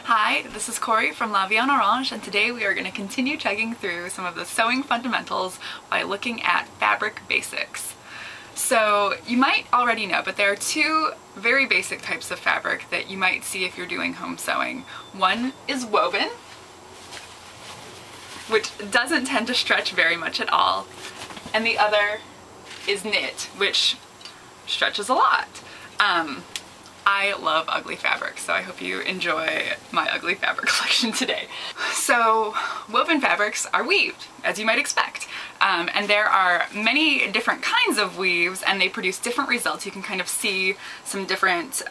Hi, this is Kori from La Vie en Orange, and today we are going to continue checking through some of the sewing fundamentals by looking at fabric basics. So you might already know, but there are two very basic types of fabric that you might see if you're doing home sewing. One is woven, which doesn't tend to stretch very much at all, and the other is knit, which stretches a lot. I love ugly fabric, so I hope you enjoy my ugly fabric collection today. So woven fabrics are weaved, as you might expect. And there are many different kinds of weaves, and they produce different results. You can kind of see some different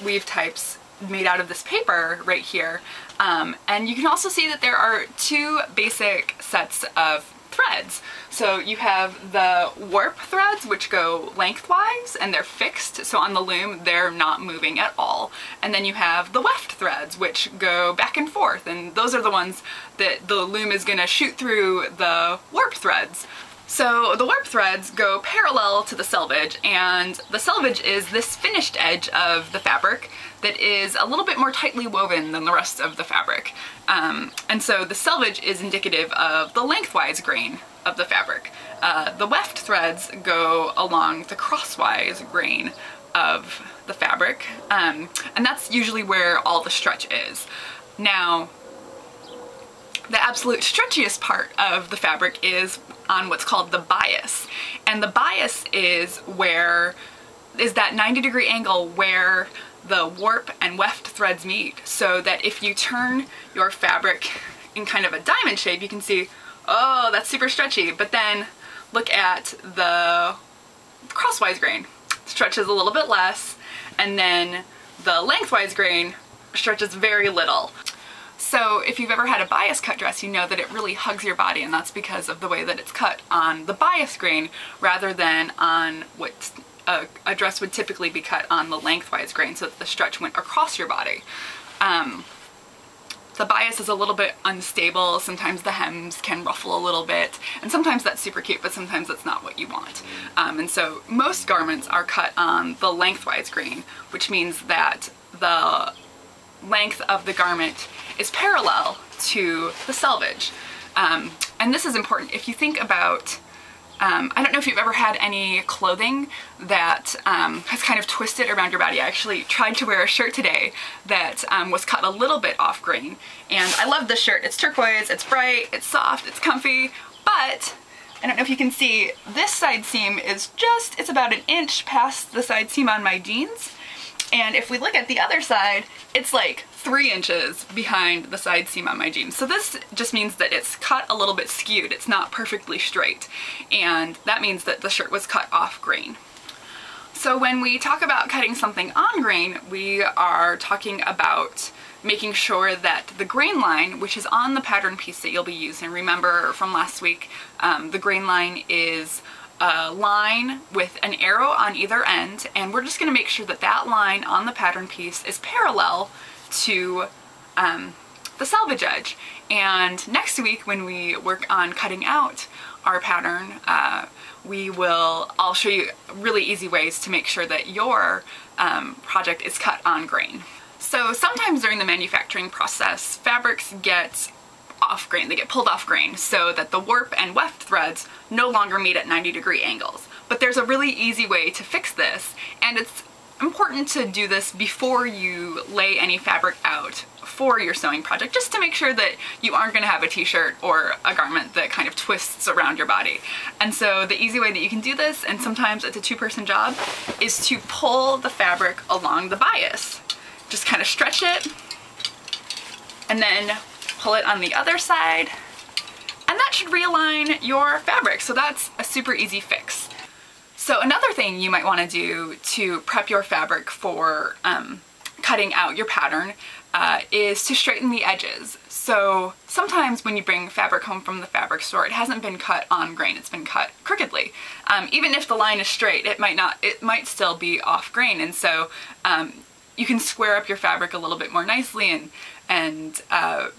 weave types made out of this paper right here. And you can also see that there are two basic sets of threads. So you have the warp threads, which go lengthwise and they're fixed, so on the loom they're not moving at all. And then you have the weft threads, which go back and forth, and those are the ones that the loom is going to shoot through the warp threads. So the warp threads go parallel to the selvage, and the selvage is this finished edge of the fabric that is a little bit more tightly woven than the rest of the fabric. And so the selvage is indicative of the lengthwise grain of the fabric. The weft threads go along the crosswise grain of the fabric, and that's usually where all the stretch is. Now, the absolute stretchiest part of the fabric is on what's called the bias. And the bias is that 90-degree angle where the warp and weft threads meet, so that if you turn your fabric in kind of a diamond shape, you can see, oh, that's super stretchy. But then look at the crosswise grain. Stretches a little bit less, and then the lengthwise grain stretches very little. So if you've ever had a bias cut dress, you know that it really hugs your body, and that's because of the way that it's cut on the bias grain rather than on what a dress would typically be cut on the lengthwise grain, so that the stretch went across your body. The bias is a little bit unstable. Sometimes the hems can ruffle a little bit, and sometimes that's super cute, but sometimes that's not what you want. And so most garments are cut on the lengthwise grain, which means that the length of the garment is parallel to the selvage. And this is important. If you think about, I don't know if you've ever had any clothing that has kind of twisted around your body. I actually tried to wear a shirt today that was cut a little bit off grain, and I love this shirt. It's turquoise, it's bright, it's soft, it's comfy, but I don't know if you can see, this side seam is it's about an inch past the side seam on my jeans. And if we look at the other side, it's like 3 inches behind the side seam on my jeans. So this just means that it's cut a little bit skewed. It's not perfectly straight. And that means that the shirt was cut off grain. So when we talk about cutting something on grain, we are talking about making sure that the grain line, which is on the pattern piece that you'll be using, remember from last week, the grain line is a line with an arrow on either end, and we're just going to make sure that that line on the pattern piece is parallel to the selvage edge. And next week, when we work on cutting out our pattern, I'll show you really easy ways to make sure that your project is cut on grain. So sometimes during the manufacturing process, fabrics get off grain, they get pulled off grain, so that the warp and weft threads no longer meet at 90-degree angles. But there's a really easy way to fix this, and it's important to do this before you lay any fabric out for your sewing project, just to make sure that you aren't going to have a t-shirt or a garment that kind of twists around your body. And so the easy way that you can do this, and sometimes it's a two-person job, is to pull the fabric along the bias. Just kind of stretch it, and then pull it on the other side, and that should realign your fabric. So that's a super easy fix. So another thing you might want to do to prep your fabric for cutting out your pattern is to straighten the edges. So sometimes when you bring fabric home from the fabric store, it hasn't been cut on grain, it's been cut crookedly. Even if the line is straight, it might still be off grain, and so you can square up your fabric a little bit more nicely and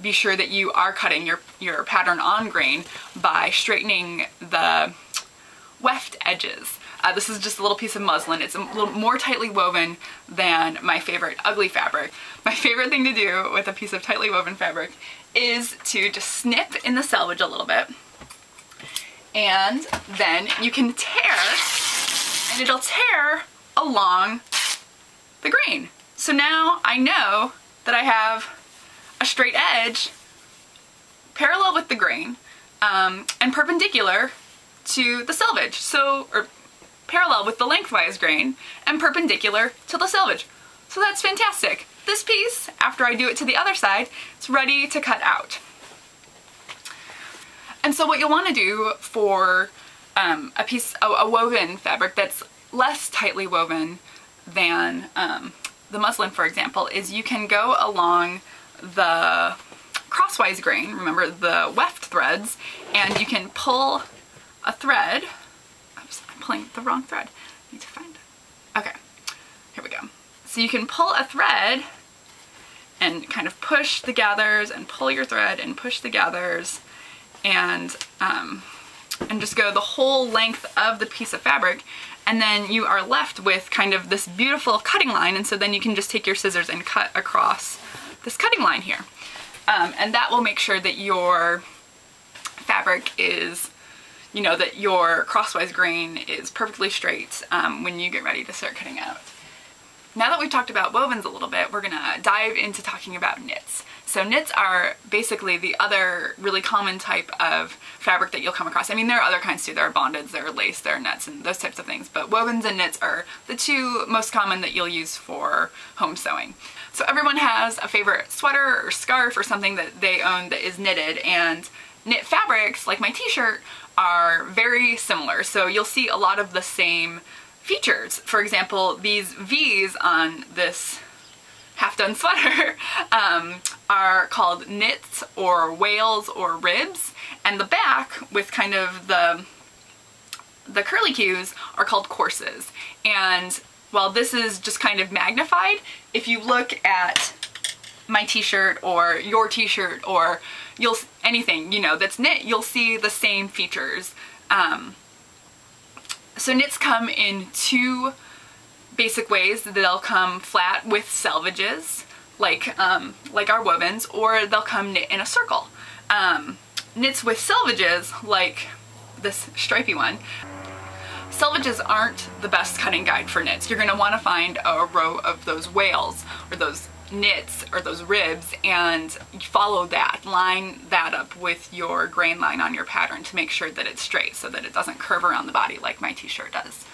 be sure that you are cutting your pattern on grain by straightening the weft edges. This is just a little piece of muslin. It's a little more tightly woven than my favorite ugly fabric. My favorite thing to do with a piece of tightly woven fabric is to just snip in the selvage a little bit, and then you can tear, and it'll tear along the grain. So now I know that I have a straight edge parallel with the grain, and perpendicular to the selvage. So, or parallel with the lengthwise grain and perpendicular to the selvage. So that's fantastic. This piece, after I do it to the other side, it's ready to cut out. And so what you'll want to do for a woven fabric that's less tightly woven than the muslin, for example, is you can go along the crosswise grain, remember the weft threads, and you can pull a thread. Oops, I'm pulling the wrong thread. I need to find it. Okay, here we go. So you can pull a thread and kind of push the gathers and pull your thread and push the gathers, and just go the whole length of the piece of fabric, and then you are left with kind of this beautiful cutting line, and so then you can just take your scissors and cut across this cutting line here. And that will make sure that your fabric is, you know, that your crosswise grain is perfectly straight when you get ready to start cutting out. Now that we've talked about wovens a little bit, we're gonna dive into talking about knits. So knits are basically the other really common type of fabric that you'll come across. I mean, there are other kinds too. There are bondeds, there are lace, there are nets, and those types of things. But wovens and knits are the two most common that you'll use for home sewing. So everyone has a favorite sweater or scarf or something that they own that is knitted, and knit fabrics, like my t-shirt, are very similar. So you'll see a lot of the same features. For example, these V's on this half-done sweater are called knits or wales or ribs, and the back with kind of the curly cues are called courses. And while this is just kind of magnified, if you look at my t-shirt or your t-shirt or anything, you know, that's knit, you'll see the same features. So knits come in two basic ways. They'll come flat with selvages, like our wovens, or they'll come knit in a circle. Knits with selvages, like this stripy one, selvages aren't the best cutting guide for knits. You're going to want to find a row of those wales or those knits or those ribs and follow that, line that up with your grain line on your pattern to make sure that it's straight so that it doesn't curve around the body like my t-shirt does.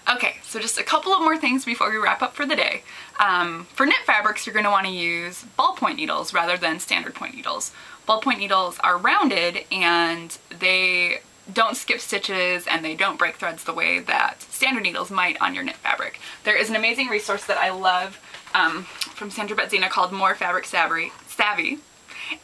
Okay, so just a couple of more things before we wrap up for the day. For knit fabrics, you're going to want to use ballpoint needles rather than standard point needles. Ballpoint needles are rounded and they don't skip stitches and they don't break threads the way that standard needles might on your knit fabric. There is an amazing resource that I love from Sandra Betzina called More Fabric Savvy,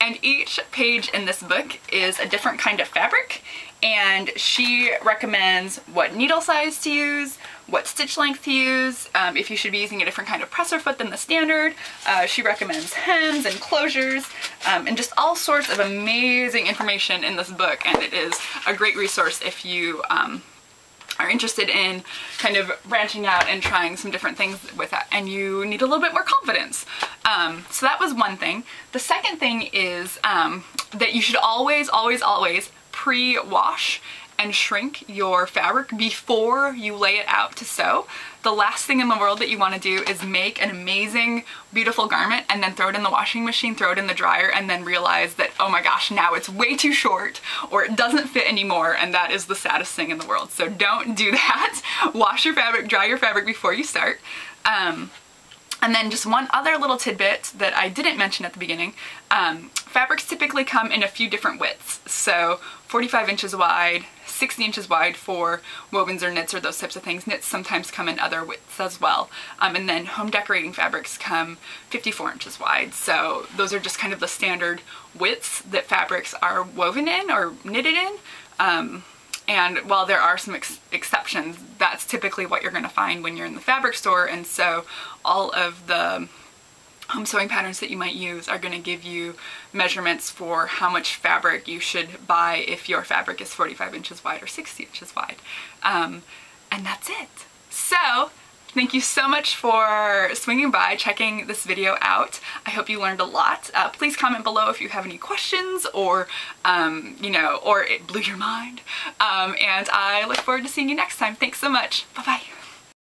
and each page in this book is a different kind of fabric, and she recommends what needle size to use, what stitch length to use, if you should be using a different kind of presser foot than the standard. She recommends hems and closures, and just all sorts of amazing information in this book, and it is a great resource if you are interested in kind of branching out and trying some different things with that and you need a little bit more confidence. So that was one thing. The second thing is that you should always pre-wash and shrink your fabric before you lay it out to sew. The last thing in the world that you want to do is make an amazing, beautiful garment and then throw it in the washing machine, throw it in the dryer, and then realize that, oh my gosh, now it's way too short or it doesn't fit anymore, and that is the saddest thing in the world. So don't do that. Wash your fabric, dry your fabric before you start. And then just one other little tidbit that I didn't mention at the beginning, fabrics typically come in a few different widths. So 45 inches wide, 60 inches wide for wovens or knits or those types of things. Knits sometimes come in other widths as well. And then home decorating fabrics come 54 inches wide. So those are just kind of the standard widths that fabrics are woven in or knitted in. And while there are some exceptions, that's typically what you're going to find when you're in the fabric store. And so all of the home sewing patterns that you might use are going to give you measurements for how much fabric you should buy if your fabric is 45 inches wide or 60 inches wide. And that's it. So, thank you so much for swinging by, checking this video out. I hope you learned a lot. Please comment below if you have any questions or, you know, or it blew your mind. And I look forward to seeing you next time. Thanks so much. Bye-bye.